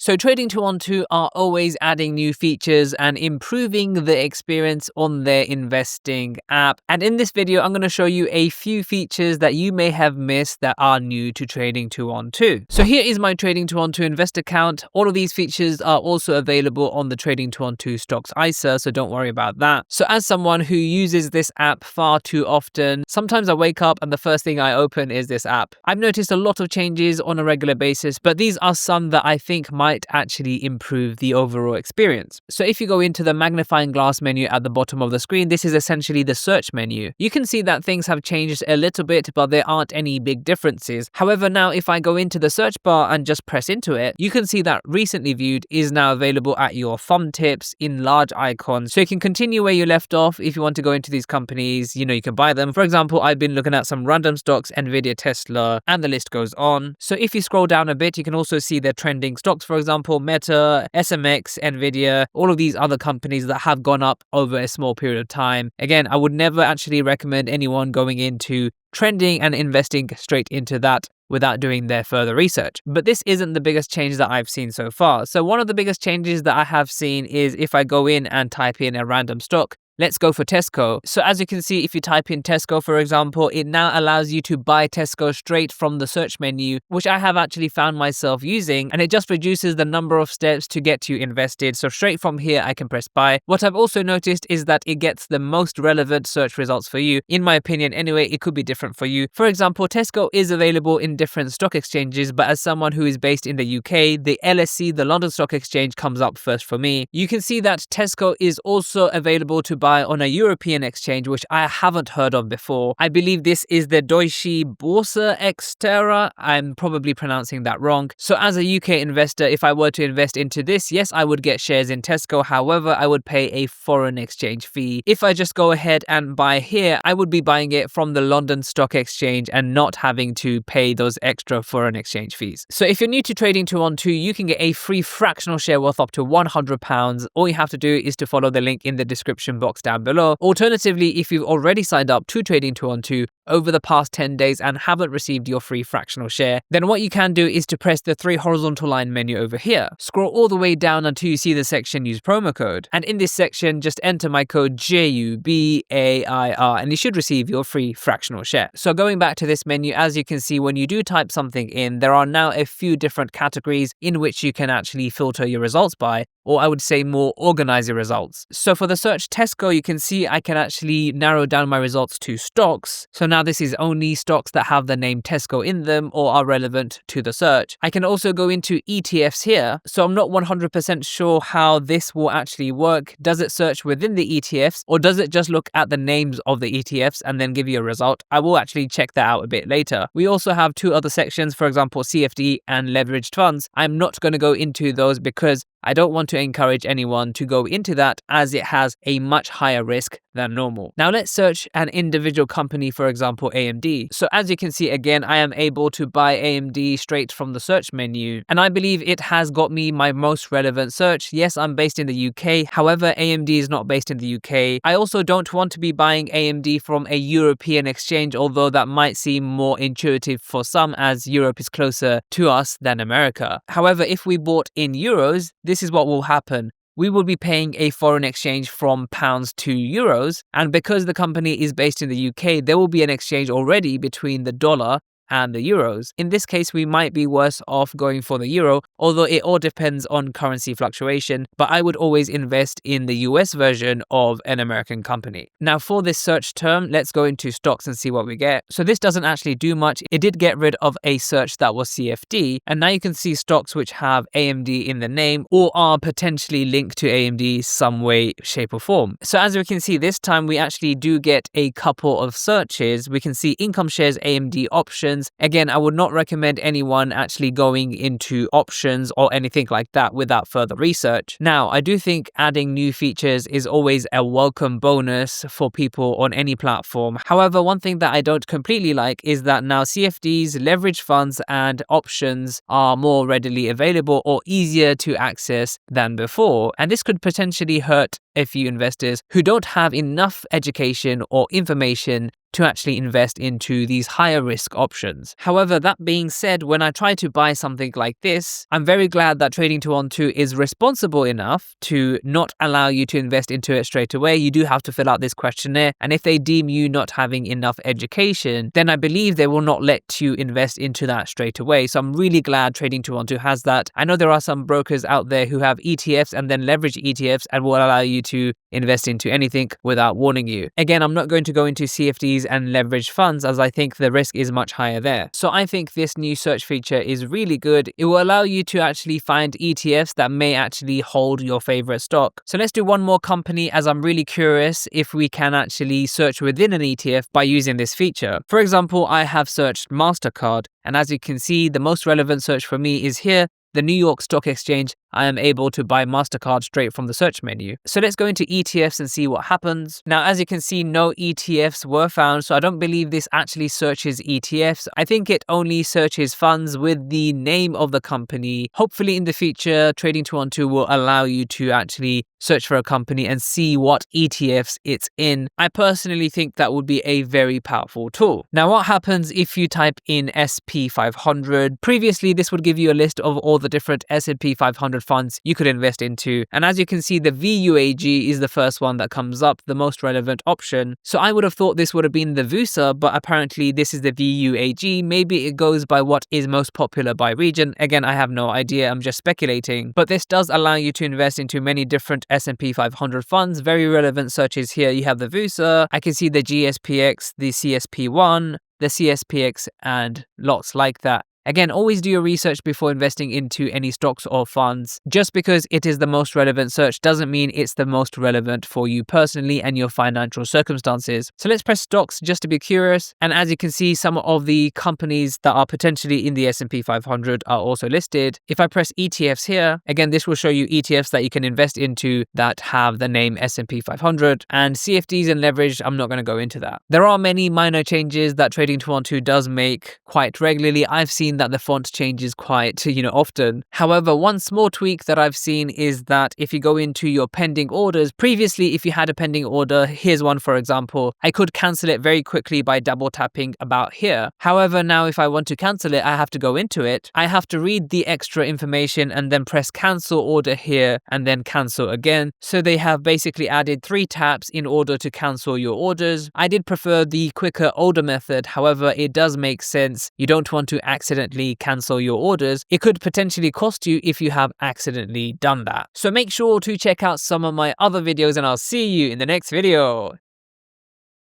So Trading212 are always adding new features and improving the experience on their investing app. And in this video, I'm going to show you a few features that you may have missed that are new to Trading212. So here is my Trading212 Invest account. All of these features are also available on the Trading212 Stocks ISA, so don't worry about that. So as someone who uses this app far too often, sometimes I wake up and the first thing I open is this app. I've noticed a lot of changes on a regular basis, but these are some that I think might actually improve the overall experience. So if you go into the magnifying glass menu at the bottom of the screen, this is essentially the search menu. You can see that things have changed a little bit, but there aren't any big differences. However, now if I go into the search bar and just press into it, you can see that recently viewed is now available at your thumb tips in large icons. So you can continue where you left off. If you want to go into these companies, you can buy them. For example, I've been looking at some random stocks, Nvidia, Tesla, and the list goes on. So if you scroll down a bit, you can also see their trending stocks, for example, Meta, SMX, Nvidia, all of these other companies that have gone up over a small period of time. Again, I would never actually recommend anyone going into trending and investing straight into that without doing their further research. But this isn't the biggest change that I've seen so far. So one of the biggest changes that I have seen is if I go in and type in a random stock. Let's go for Tesco. So as you can see, if you type in Tesco, for example, it now allows you to buy Tesco straight from the search menu, which I have actually found myself using, and it just reduces the number of steps to get you invested. So straight from here, I can press buy. What I've also noticed is that it gets the most relevant search results for you. In my opinion, anyway, it could be different for you. For example, Tesco is available in different stock exchanges, but as someone who is based in the UK, the LSE, the London Stock Exchange, comes up first for me. You can see that Tesco is also available to buy on a European exchange, which I haven't heard of before. I believe this is the Deutsche Börse Exterra. I'm probably pronouncing that wrong. So as a UK investor, if I were to invest into this, yes, I would get shares in Tesco. However, I would pay a foreign exchange fee. If I just go ahead and buy here, I would be buying it from the London Stock Exchange and not having to pay those extra foreign exchange fees. So if you're new to Trading212, you can get a free fractional share worth up to £100. All you have to do is to follow the link in the description box down below. Alternatively, if you've already signed up to Trading212 over the past 10 days and haven't received your free fractional share, then what you can do is to press the 3 horizontal line menu over here. Scroll all the way down until you see the section use promo code. And in this section, just enter my code JUBAIR and you should receive your free fractional share. So going back to this menu, as you can see, when you do type something in, there are now a few different categories in which you can actually filter your results by, or I would say more organize your results. So for the search Tesco, you can see I can actually narrow down my results to stocks. So now this is only stocks that have the name Tesco in them or are relevant to the search. I can also go into ETFs here. So I'm not 100% sure how this will actually work. Does it search within the ETFs or does it just look at the names of the ETFs and then give you a result? I will actually check that out a bit later. We also have 2 other sections, for example, CFD and leveraged funds. I'm not going to go into those because I don't want to encourage anyone to go into that as it has a much higher risk than normal. Now let's search an individual company, for example, AMD. So as you can see, again, I am able to buy AMD straight from the search menu. And I believe it has got me my most relevant search. Yes, I'm based in the UK. However, AMD is not based in the UK. I also don't want to be buying AMD from a European exchange, although that might seem more intuitive for some as Europe is closer to us than America. However, if we bought in euros, this is what will happen. We will be paying a foreign exchange from pounds to euros. And because the company is based in the UK, there will be an exchange already between the dollar and the euros. In this case, we might be worse off going for the euro, although it all depends on currency fluctuation, but I would always invest in the US version of an American company. Now for this search term, let's go into stocks and see what we get. So this doesn't actually do much. It did get rid of a search that was CFD, and now you can see stocks which have AMD in the name or are potentially linked to AMD some way, shape or form. So as we can see, this time we actually do get a couple of searches. We can see income shares, AMD options. Again, I would not recommend anyone actually going into options or anything like that without further research. Now, I do think adding new features is always a welcome bonus for people on any platform. However, one thing that I don't completely like is that now CFDs, leveraged funds, and options are more readily available or easier to access than before. And this could potentially hurt a few investors who don't have enough education or information to actually invest into these higher risk options. However, that being said, when I try to buy something like this, I'm very glad that Trading212 is responsible enough to not allow you to invest into it straight away. You do have to fill out this questionnaire, and if they deem you not having enough education, then I believe they will not let you invest into that straight away. So I'm really glad Trading212 has that. I know there are some brokers out there who have ETFs and then leverage ETFs and will allow you to invest into anything without warning you. Again, I'm not going to go into CFDs and leverage funds as I think the risk is much higher there. So I think this new search feature is really good. It will allow you to actually find ETFs that may actually hold your favorite stock. So let's do one more company, as I'm really curious if we can actually search within an ETF by using this feature. For example, I have searched MasterCard, and as you can see, the most relevant search for me is here, the New York Stock Exchange. I am able to buy MasterCard straight from the search menu. So let's go into ETFs and see what happens. Now, as you can see, no ETFs were found, so I don't believe this actually searches ETFs. I think it only searches funds with the name of the company. Hopefully in the future, Trading212 will allow you to actually search for a company and see what ETFs it's in. I personally think that would be a very powerful tool. Now, what happens if you type in SP 500? Previously, this would give you a list of all the different S&P 500 funds you could invest into. And as you can see, the VUAG is the first one that comes up, the most relevant option. So I would have thought this would have been the VUSA, but apparently this is the VUAG. Maybe it goes by what is most popular by region. Again, I have no idea. I'm just speculating. But this does allow you to invest into many different S&P 500 funds. Very relevant searches here. You have the VUSA. I can see the GSPX, the CSP1, the CSPX, and lots like that. Again, always do your research before investing into any stocks or funds. Just because it is the most relevant search doesn't mean it's the most relevant for you personally and your financial circumstances. So let's press stocks just to be curious. And as you can see, some of the companies that are potentially in the S&P 500 are also listed. If I press ETFs here, again, this will show you ETFs that you can invest into that have the name S&P 500. And CFDs and leverage, I'm not going to go into that. There are many minor changes that Trading212 does make quite regularly. I've seen that the font changes quite, often. However, one small tweak that I've seen is that if you go into your pending orders, previously, if you had a pending order, here's one for example, I could cancel it very quickly by double tapping about here. However, now if I want to cancel it, I have to go into it. I have to read the extra information and then press cancel order here and then cancel again. So they have basically added 3 taps in order to cancel your orders. I did prefer the quicker, older method. However, it does make sense. You don't want to accidentally cancel your orders. It could potentially cost you if you have accidentally done that. So make sure to check out some of my other videos and I'll see you in the next video.